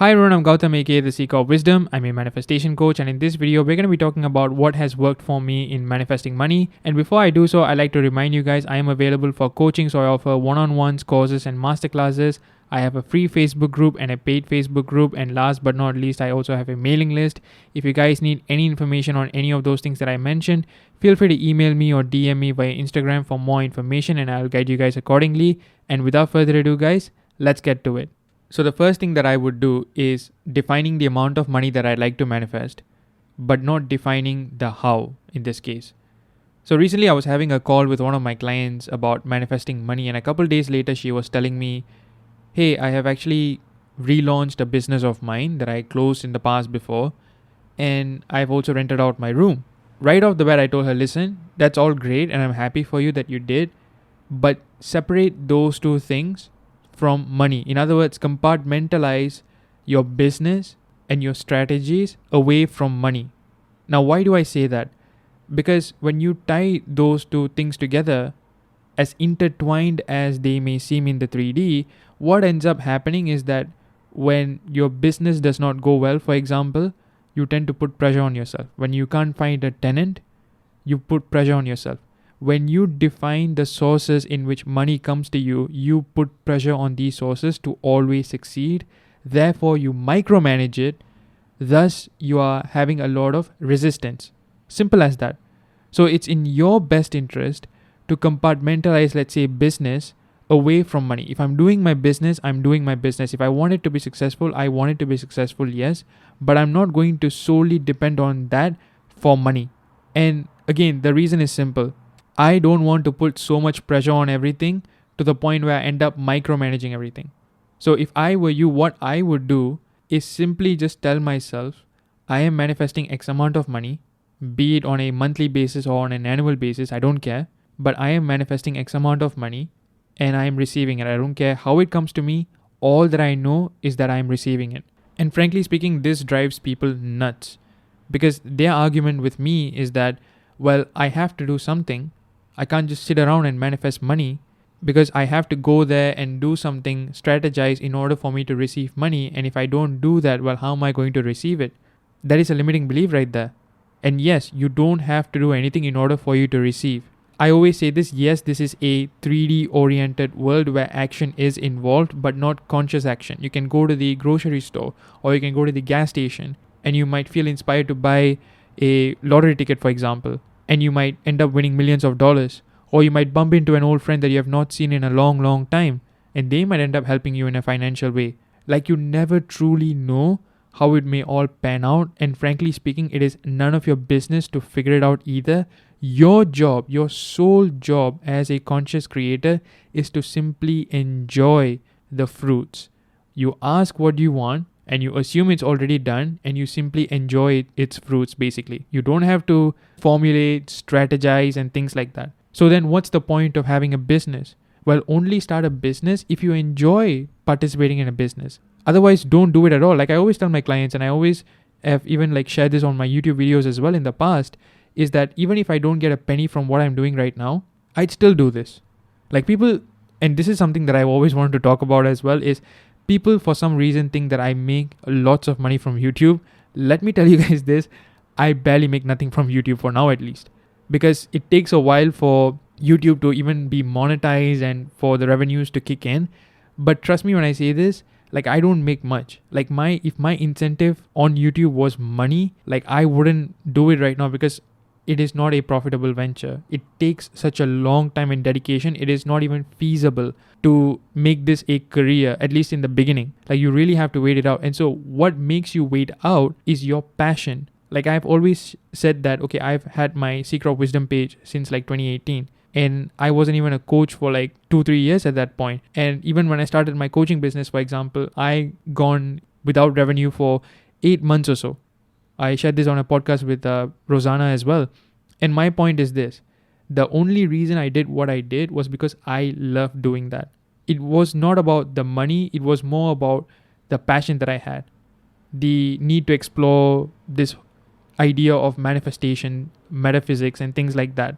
Hi everyone, I'm Gautam aka The Seeker of Wisdom. I'm a manifestation coach, and in this video, we're going to be talking about what has worked for me in manifesting money. And before I do so, I'd like to remind you guys I am available for coaching, so I offer one-on-ones, courses, and masterclasses. I have a free Facebook group and a paid Facebook group, and last but not least, I also have a mailing list. If you guys need any information on any of those things that I mentioned, feel free to email me or DM me via Instagram for more information, and I'll guide you guys accordingly. And without further ado, guys, let's get to it. So the first thing that I would do is defining the amount of money that I'd like to manifest, but not defining the how in this case. So recently I was having a call with one of my clients about manifesting money, and a couple days later she was telling me, hey, I have actually relaunched a business of mine that I closed in the past before, and I've also rented out my room. Right off the bat I told her, listen, that's all great and I'm happy for you that you did, but separate those two things from money. In other words, compartmentalize your business and your strategies away from money. Now, why do I say that? Because when you tie those two things together, as intertwined as they may seem in the 3D, what ends up happening is that when your business does not go well, for example, you tend to put pressure on yourself. When you can't find a tenant, you put pressure on yourself. When you define the sources in which money comes to you, you put pressure on these sources to always succeed. Therefore, you micromanage it. Thus, you are having a lot of resistance. Simple as that. So it's in your best interest to compartmentalize, let's say, business away from money. If I'm doing my business, I'm doing my business. If I want it to be successful, I want it to be successful, yes. But I'm not going to solely depend on that for money. And again, the reason is simple. I don't want to put so much pressure on everything to the point where I end up micromanaging everything. So if I were you, what I would do is simply just tell myself, I am manifesting X amount of money, be it on a monthly basis or on an annual basis, I don't care. But I am manifesting X amount of money and I am receiving it. I don't care how it comes to me. All that I know is that I am receiving it. And frankly speaking, this drives people nuts because their argument with me is that, well, I have to do something. I can't just sit around and manifest money because I have to go there and do something, strategize in order for me to receive money. And if I don't do that, well, how am I going to receive it? That is a limiting belief right there. And yes, you don't have to do anything in order for you to receive. I always say this, yes, this is a 3D oriented world where action is involved, but not conscious action. You can go to the grocery store or you can go to the gas station and you might feel inspired to buy a lottery ticket, for example. And you might end up winning millions of dollars. Or you might bump into an old friend that you have not seen in a long, long time. And they might end up helping you in a financial way. Like you never truly know how it may all pan out. And frankly speaking, it is none of your business to figure it out either. Your job, your sole job as a conscious creator is to simply enjoy the fruits. You ask what you want, and you assume it's already done and you simply enjoy its fruits basically. You don't have to formulate, strategize and things like that. So then what's the point of having a business? Well, only start a business if you enjoy participating in a business. Otherwise, don't do it at all. Like I always tell my clients, and I always have even like shared this on my YouTube videos as well in the past, is that even if I don't get a penny from what I'm doing right now, I'd still do this. Like people, and this is something that I've always wanted to talk about as well, is people for some reason think that I make lots of money from YouTube. Let me tell you guys this, I barely make nothing from YouTube for now at least. Because it takes a while for YouTube to even be monetized and for the revenues to kick in. But trust me when I say this, like I don't make much. Like if my incentive on YouTube was money, like I wouldn't do it right now because it is not a profitable venture. It takes such a long time and dedication. It is not even feasible to make this a career, at least in the beginning. Like you really have to wait it out. And so what makes you wait out is your passion. Like I've always said that, okay, I've had my Seeker of Wisdom page since like 2018. And I wasn't even a coach for like 2-3 years at that point. And even when I started my coaching business, for example, I gone without revenue for 8 months or so. I shared this on a podcast with Rosanna as well. And my point is this. The only reason I did what I did was because I loved doing that. It was not about the money. It was more about the passion that I had. The need to explore this idea of manifestation, metaphysics and things like that.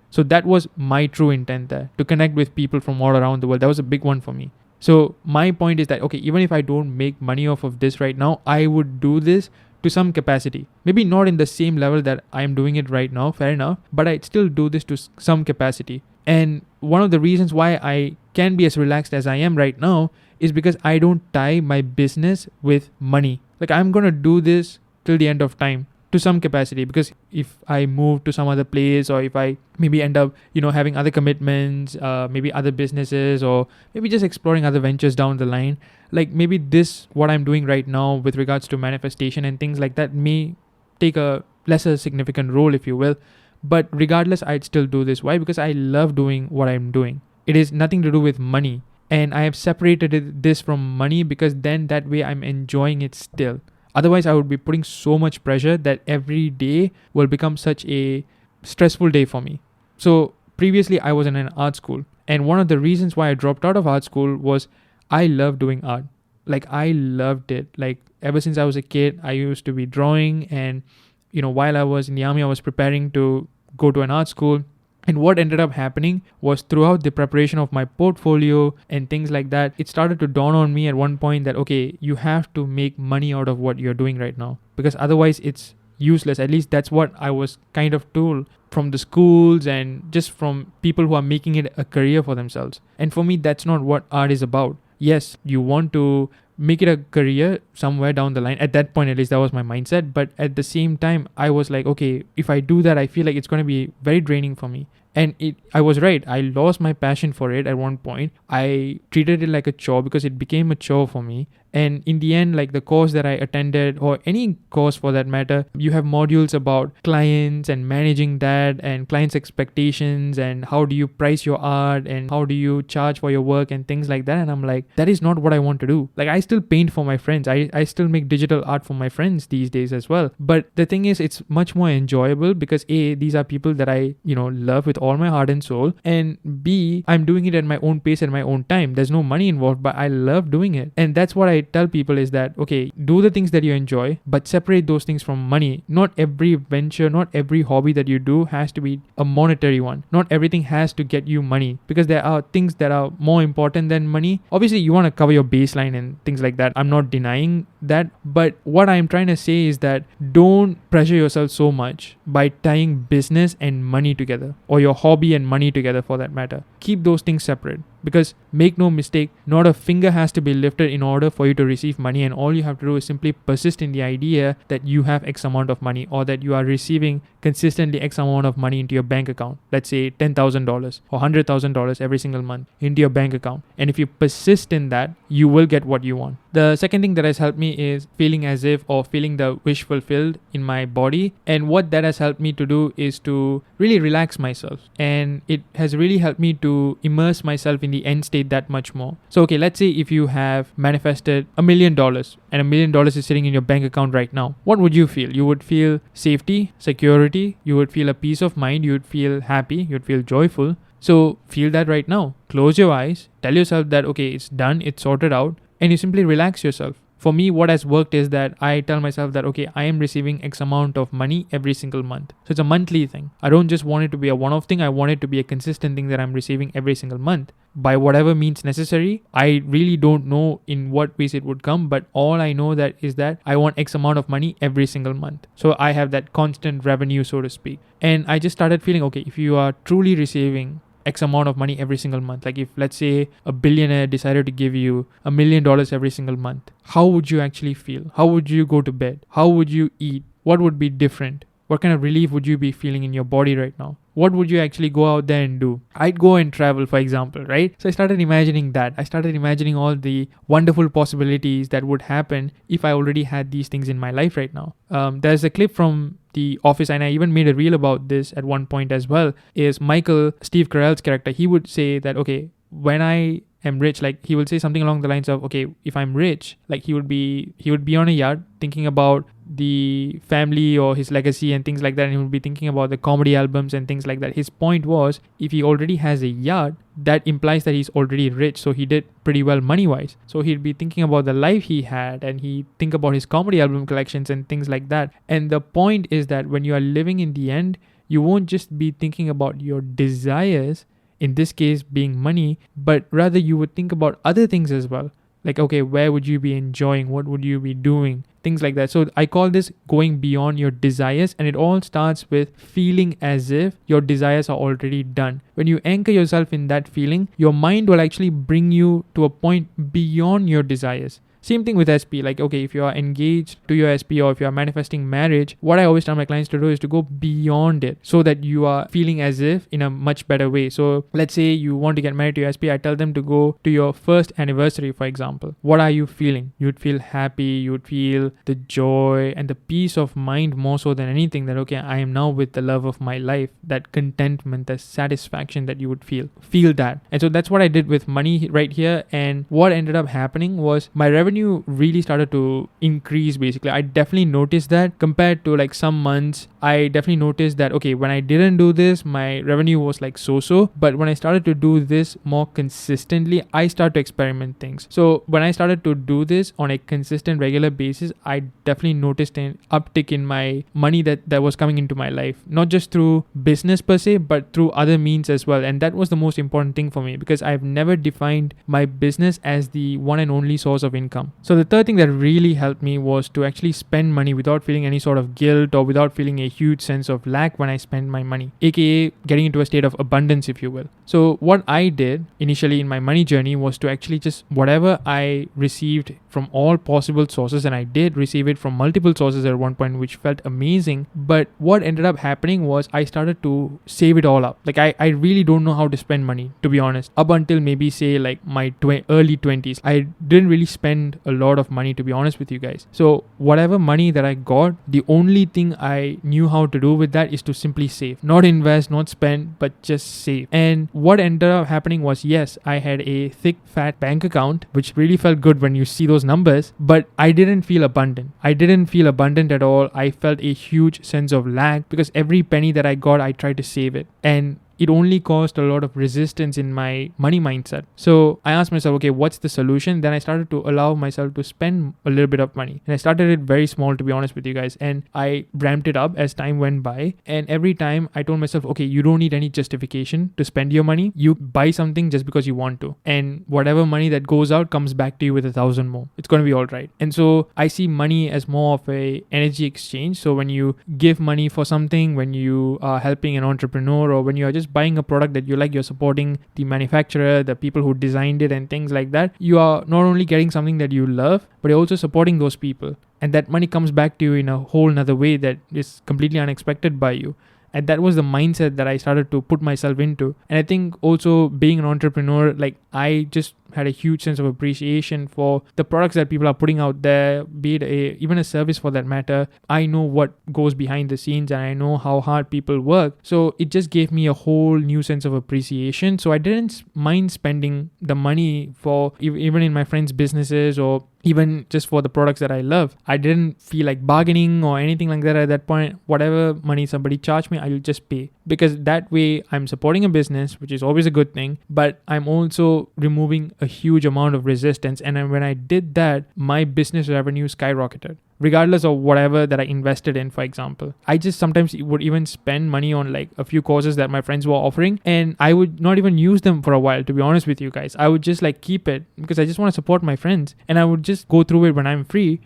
So that was my true intent there, to connect with people from all around the world. That was a big one for me. So my point is that, okay, even if I don't make money off of this right now, I would do this to some capacity. Maybe not in the same level that I'm doing it right now, fair enough, but I'd still do this to some capacity. And one of the reasons why I can be as relaxed as I am right now is because I don't tie my business with money. Like, I'm going to do this till the end of time to some capacity, because if I move to some other place, or if I maybe end up, having other commitments, maybe other businesses, or maybe just exploring other ventures down the line, like maybe this, what I'm doing right now with regards to manifestation and things like that, may take a lesser significant role, if you will. But regardless, I'd still do this. Why? Because I love doing what I'm doing. It is nothing to do with money. And I have separated this from money, because then that way I'm enjoying it still. Otherwise, I would be putting so much pressure that every day will become such a stressful day for me. So previously, I was in an art school. And one of the reasons why I dropped out of art school was I love doing art. Like, I loved it. Like, ever since I was a kid, I used to be drawing. And, while I was in the army, I was preparing to go to an art school. And what ended up happening was, throughout the preparation of my portfolio and things like that, it started to dawn on me at one point that, okay, you have to make money out of what you're doing right now, because otherwise it's useless. At least that's what I was kind of told from the schools and just from people who are making it a career for themselves. And for me, that's not what art is about. Yes, you want to make it a career somewhere down the line. At that point, at least, that was my mindset. But at the same time, I was like, okay, if I do that, I feel like it's going to be very draining for me. And I was right. I lost my passion for it at one point. I treated it like a chore, because it became a chore for me. And in the end, like the course that I attended, or any course for that matter, you have modules about clients and managing that, and clients' expectations, and how do you price your art, and how do you charge for your work, and things like that. And I'm like, that is not what I want to do. Like, I still paint for my friends. I still make digital art for my friends these days as well. But the thing is, it's much more enjoyable, because A, these are people that I, love with all my heart and soul. And B, I'm doing it at my own pace, at my own time. There's no money involved, but I love doing it. And that's what I tell people, is that, okay, do the things that you enjoy, but separate those things from money. Not every venture, not every hobby that you do has to be a monetary one. Not everything has to get you money, because there are things that are more important than money. Obviously, you want to cover your baseline and things like that. I'm not denying that. But what I'm trying to say is that don't pressure yourself so much by tying business and money together, or your hobby and money together for that matter. Keep those things separate. Because make no mistake, not a finger has to be lifted in order for you to receive money, and all you have to do is simply persist in the idea that you have X amount of money, or that you are receiving consistently X amount of money into your bank account. Let's say $10,000 or $100,000 every single month into your bank account. And if you persist in that, you will get what you want. The second thing that has helped me is feeling as if, or feeling the wish fulfilled in my body. And what that has helped me to do is to really relax myself. And it has really helped me to immerse myself in the end state that much more. So, okay, let's say if you have manifested $1 million, and $1 million is sitting in your bank account right now, what would you feel? You would feel safety, security, you would feel a peace of mind, you would feel happy, you would feel joyful. So feel that right now. Close your eyes, tell yourself that, okay, it's done, it's sorted out, and you simply relax yourself. For me, what has worked is that I tell myself that, okay, I am receiving X amount of money every single month. So it's a monthly thing. I don't just want it to be a one-off thing. I want it to be a consistent thing that I'm receiving every single month, by whatever means necessary. I really don't know in what ways it would come, but all I know that is that I want X amount of money every single month. So I have that constant revenue, so to speak. And I just started feeling, okay, if you are truly receiving X amount of money every single month, like if, let's say, a billionaire decided to give you $1 million every single month, how would you actually feel? How would you go to bed? How would you eat? What would be different? What kind of relief would you be feeling in your body right now? What would you actually go out there and do? I'd go and travel, for example, right? So I started imagining that. I started imagining all the wonderful possibilities that would happen if I already had these things in my life right now. There's a clip from The Office, and I even made a reel about this at one point as well, is Michael, Steve Carell's character. He would say that, okay, when I am rich, like he will say something along the lines of, okay, if I'm rich, like he would be on a yacht thinking about the family or his legacy and things like that, and he would be thinking about the comedy albums and things like that. His point was, if he already has a yacht, that implies that he's already rich, so he did pretty well money wise. So he'd be thinking about the life he had, and he'd think about his comedy album collections and things like that. And the point is that when you are living in the end, you won't just be thinking about your desires, in this case being money, but rather you would think about other things as well. Like, okay, where would you be enjoying? What would you be doing? Things like that. So I call this going beyond your desires, and it all starts with feeling as if your desires are already done. When you anchor yourself in that feeling, your mind will actually bring you to a point beyond your desires. Same thing with SP. Like, okay, if you are engaged to your SP or if you are manifesting marriage, what I always tell my clients to do is to go beyond it so that you are feeling as if in a much better way. So let's say you want to get married to your SP. I tell them to go to your first anniversary, for example. What are you feeling? You'd feel happy. You'd feel the joy and the peace of mind more so than anything, that, okay, I am now with the love of my life. That contentment, the satisfaction that you would feel that. And so that's what I did with money right here. And what ended up happening was my revenue really started to increase. Basically, I definitely noticed that compared to like some months, I definitely noticed that, okay, when I didn't do this, my revenue was like so, but when I started to do this more consistently, I started to experiment things. So when I started to do this on a consistent regular basis, I definitely noticed an uptick in my money that was coming into my life, not just through business per se, but through other means as well. And that was the most important thing for me, because I've never defined my business as the one and only source of income. So the third thing that really helped me was to actually spend money without feeling any sort of guilt or without feeling a huge sense of lack when I spend my money, aka getting into a state of abundance, if you will. So what I did initially in my money journey was to actually just whatever I received from all possible sources, and I did receive it from multiple sources at one point, which felt amazing. But what ended up happening was I started to save it all up. Like I really don't know how to spend money, to be honest. Up until maybe say like my early 20s, I didn't really spend a lot of money, to be honest with you guys. So whatever money that I got, the only thing I knew how to do with that is to simply save. Not invest, not spend, but just save. And what ended up happening was, yes, I had a thick fat bank account, which really felt good when you see those numbers, but I didn't feel abundant. I didn't feel abundant at all. I felt a huge sense of lack because every penny that I got, I tried to save it. And it only caused a lot of resistance in my money mindset. So I asked myself, okay, what's the solution? Then I started to allow myself to spend a little bit of money. And I started it very small, to be honest with you guys. And I ramped it up as time went by. And every time I told myself, okay, you don't need any justification to spend your money. You buy something just because you want to. And whatever money that goes out comes back to you with 1,000 more. It's going to be all right. And so I see money as more of a energy exchange. So when you give money for something, when you are helping an entrepreneur, or when you are just buying a product that you like, you're supporting the manufacturer, the people who designed it and things like that, you are not only getting something that you love, but you're also supporting those people. And that money comes back to you in a whole nother way that is completely unexpected by you. And that was the mindset that I started to put myself into. And I think also being an entrepreneur, like I just had a huge sense of appreciation for the products that people are putting out there, be it even a service for that matter. I know what goes behind the scenes and I know how hard people work. So it just gave me a whole new sense of appreciation. So I didn't mind spending the money for even in my friends' businesses or even just for the products that I love. I didn't feel like bargaining or anything like that at that point. Whatever money somebody charged me, I'll just pay. Because that way I'm supporting a business, which is always a good thing, but I'm also removing a huge amount of resistance. And when I did that, my business revenue skyrocketed. Regardless of whatever that I invested in, for example. I just sometimes would even spend money on like a few courses that my friends were offering, and I would not even use them for a while, to be honest with you guys. I would just like keep it because I just want to support my friends, and I would just go through it when I'm free.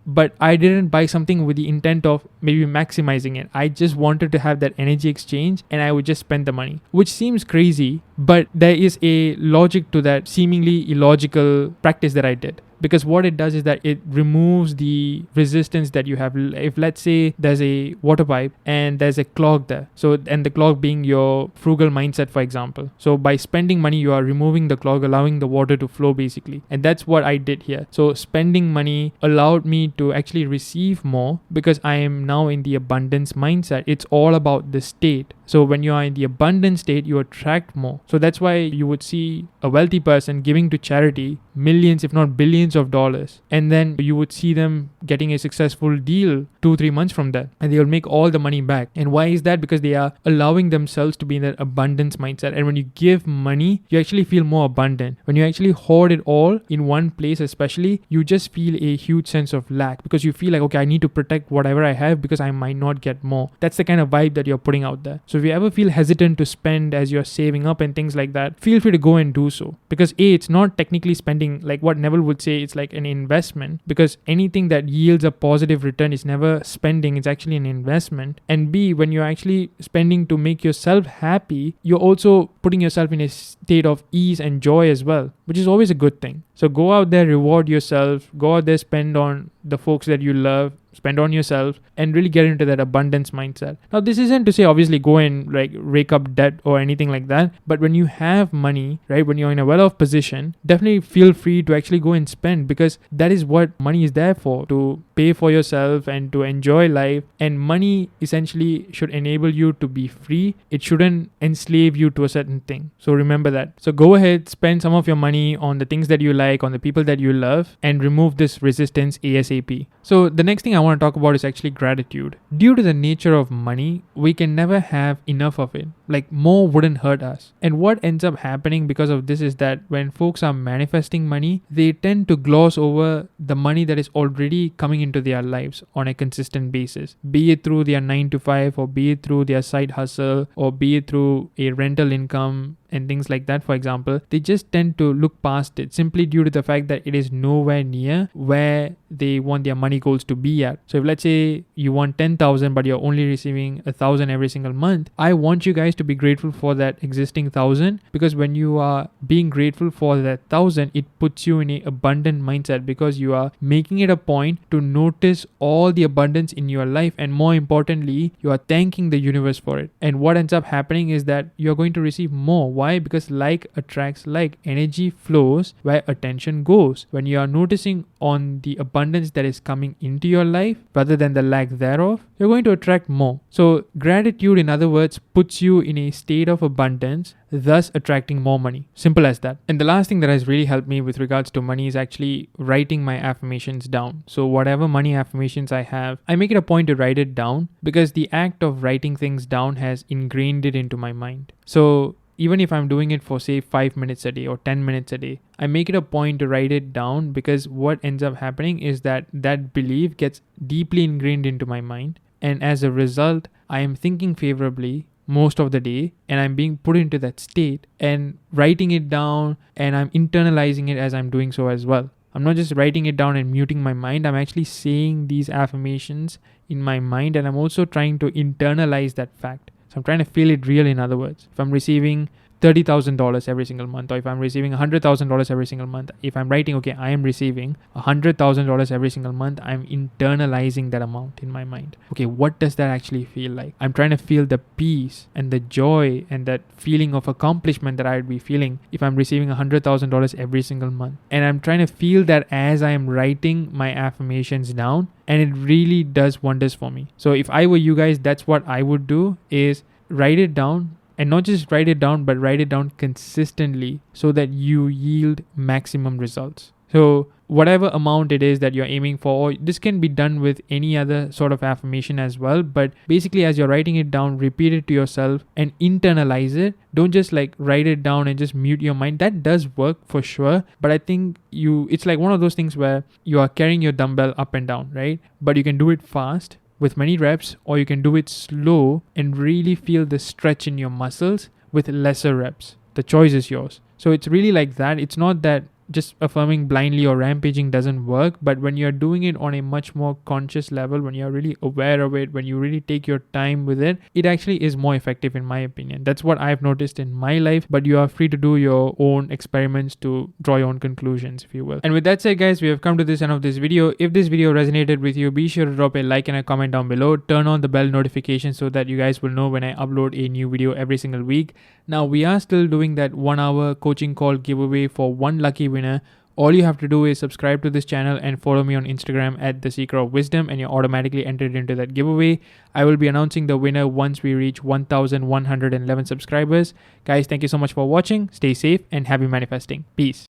But I didn't buy something with the intent of maybe maximizing it. I just wanted to have that energy exchange, and I would just spend the money, which seems crazy, but there is a logic to that seemingly illogical practice that I did. Because what it does is that it removes the resistance that you have. If let's say there's a water pipe and there's a clog there, so and the clog being your frugal mindset, for example. So by spending money, you are removing the clog, allowing the water to flow basically. And that's what I did here. So spending money allowed me to actually receive more because I am now in the abundance mindset. It's all about the state. So when you are in the abundant state, you attract more. So that's why you would see a wealthy person giving to charity millions, if not billions millions of dollars, and then you would see them getting a successful deal 2-3 months from that, and they'll make all the money back. And why is that? Because they are allowing themselves to be in that abundance mindset. And when you give money, you actually feel more abundant. When you actually hoard it all in one place, especially, you just feel a huge sense of lack, because you feel like, okay, I need to protect whatever I have because I might not get more. That's the kind of vibe that you're putting out there. So if you ever feel hesitant to spend as you're saving up and things like that, feel free to go and do so, because it's not technically spending. Like what Neville would say, it's like an investment, because anything that yields a positive return is never spending, it's actually an investment. And B, when you're actually spending to make yourself happy, you're also putting yourself in a state of ease and joy as well, which is always a good thing. So go out there, reward yourself, go out there, spend on the folks that you love, spend on yourself, and really get into that abundance mindset. Now, this isn't to say obviously go and like rake up debt or anything like that, but when you have money, right, when you're in a well-off position, definitely feel free to actually go and spend, because that is what money is there for, to pay for yourself and to enjoy life. And money essentially should enable you to be free. It shouldn't enslave you to a certain thing. So remember that. So go ahead, spend some of your money on the things that you like, on the people that you love, and remove this resistance ASAP. So the next thing I want to talk about is actually gratitude. Due to the nature of money, we can never have enough of it. Like, more wouldn't hurt us. And what ends up happening because of this is that when folks are manifesting money, they tend to gloss over the money that is already coming into their lives on a consistent basis, be it through their 9 to 5, or be it through their side hustle, or be it through a rental income and things like that. For example, they just tend to look past it simply due to the fact that it is nowhere near where they want their money goals to be at. So if let's say you want 10,000 but you're only receiving 1,000 every single month, I want you guys to be grateful for that existing 1,000, because when you are being grateful for that 1,000, it puts you in an abundant mindset, because you are making it a point to notice all the abundance in your life, and more importantly, you are thanking the universe for it. And what ends up happening is that you're going to receive more. Why? Because like attracts like. Energy flows where attention goes. When you are noticing on the abundance that is coming into your life rather than the lack thereof, you're going to attract more. So gratitude, in other words, puts you in a state of abundance, thus attracting more money. Simple as that. And the last thing that has really helped me with regards to money is actually writing my affirmations down. So whatever money affirmations I have, I make it a point to write it down, because the act of writing things down has ingrained it into my mind. So even if I'm doing it for say 5 minutes a day or 10 minutes a day, I make it a point to write it down, because what ends up happening is that that belief gets deeply ingrained into my mind. And as a result, I am thinking favorably most of the day, and I'm being put into that state and writing it down, and I'm internalizing it as I'm doing so as well. I'm not just writing it down and muting my mind. I'm actually saying these affirmations in my mind, and I'm also trying to internalize that fact. So I'm trying to feel it real, in other words. If I'm receiving $30,000 every single month, or if I'm receiving $100,000 every single month, if I'm writing, okay, I am receiving $100,000 every single month, I'm internalizing that amount in my mind. Okay, what does that actually feel like? I'm trying to feel the peace and the joy and that feeling of accomplishment that I would be feeling if I'm receiving $100,000 every single month. And I'm trying to feel that as I am writing my affirmations down, and it really does wonders for me. So if I were you guys, that's what I would do, is write it down. And not just write it down, but write it down consistently so that you yield maximum results. So whatever amount it is that you're aiming for, this can be done with any other sort of affirmation as well. But basically, as you're writing it down, repeat it to yourself and internalize it. Don't just like write it down and just mute your mind. That does work for sure. But I think it's like one of those things where you are carrying your dumbbell up and down, right? But you can do it fast with many reps, or you can do it slow and really feel the stretch in your muscles with lesser reps. The choice is yours. So it's really like that. It's not that just affirming blindly or rampaging doesn't work, but when you're doing it on a much more conscious level, when you're really aware of it, when you really take your time with it, it actually is more effective, in my opinion. That's what I've noticed in my life, but you are free to do your own experiments to draw your own conclusions, if you will. And with that said, guys, we have come to this end of this video. If this video resonated with you, be sure to drop a like and a comment down below. Turn on the bell notification so that you guys will know when I upload a new video every single week. Now, we are still doing that 1-hour coaching call giveaway for one lucky winner. All you have to do is subscribe to this channel and follow me on Instagram at The Secret of Wisdom, and you're automatically entered into that giveaway. I will be announcing the winner once we reach 1,111 subscribers. Guys, thank you so much for watching. Stay safe and happy manifesting. Peace.